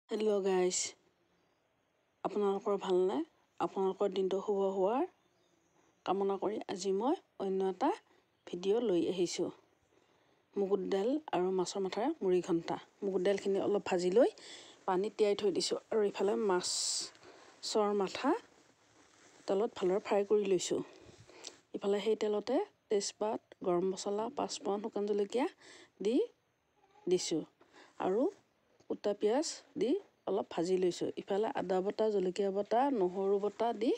Hello' guys, আপোনালোকৰ ভালনে? আপোনালোকৰ দিনটো শুভ হোৱাৰ কামনা কৰি আজি মই অন্য এটা ভিডিঅ' লৈ আহিছোঁ। মগুৰ দাইল আৰু মাছৰ মাথাৰে মুড়ি ঘণ্টা। মগুৰ দাইলখিনি অলপ ভাজি লৈ পানীত তিয়াই থৈ দিছোঁ আৰু ইফালে মাছৰ মাথা তেলত ভালদৰে ফ্ৰাই কৰি লৈছোঁ। ইফালে সেই তেলতে তেজপাত, গৰম মছলা, পাঁচফোৰণ, শুকান জলকীয়া দি দিছোঁ আৰু কুটা পিঁয়াজ দি অলপ ভাজি লৈছোঁ। ইফালে আদা বটা, জলকীয়া বটা, নহৰু বটা দি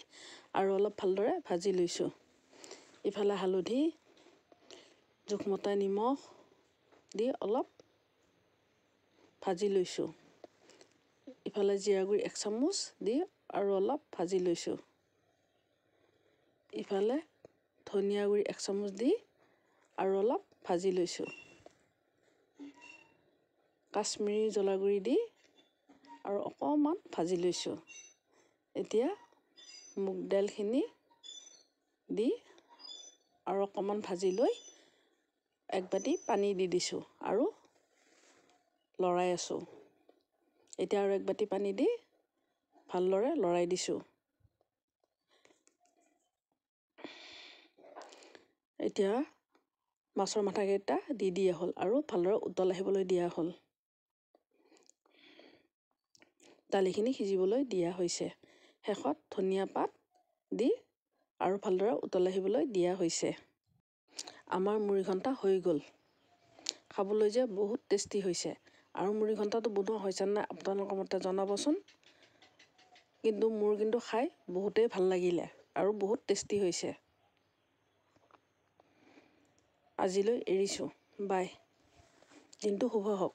আৰু অলপ ভালদৰে ভাজি লৈছোঁ। ইফালে হালধি, জোখমতে নিমখ দি অলপ ভাজি লৈছোঁ। ইফালে জিৰা গুড়ি 1 চামুচ দি আৰু অলপ ভাজি লৈছোঁ। ইফালে ধনিয়া গুড়ি 1 চামুচ দি আৰু অলপ ভাজি লৈছোঁ। কাশ্মীৰী জ্বলা গুড়ি দি আৰু অকণমান ভাজি লৈছোঁ। এতিয়া মুগ দাইলখিনি দি আৰু অকণমান ভাজি লৈ 1 বাটি পানী দি দিছোঁ আৰু লৰাই আছোঁ। এতিয়া আৰু 1 বাটি পানী দি ভালদৰে লৰাই দিছোঁ। এতিয়া মাছৰ মাথাকেইটা দি দিয়া হ'ল আৰু ভালদৰে উতল আহিবলৈ দিয়া হ'ল। দালিখিনি সিজিবলৈ দিয়া হৈছে। শেষত ধনিয়া পাত দি আৰু ভালদৰে উতল আহিবলৈ দিয়া হৈছে। আমাৰ মুড়ি ঘণ্টা হৈ গ'ল। খাবলৈ যে বহুত টেষ্টি হৈছে। আৰু মুড়ি ঘণ্টাটো বনোৱা হৈছে নাই আপোনালোকৰ মতে জনাবচোন। মোৰ কিন্তু খাই বহুতেই ভাল লাগিলে আৰু বহুত টেষ্টি হৈছে। আজিলৈ এৰিছোঁ। বাই। দিনটো শুভ হওক।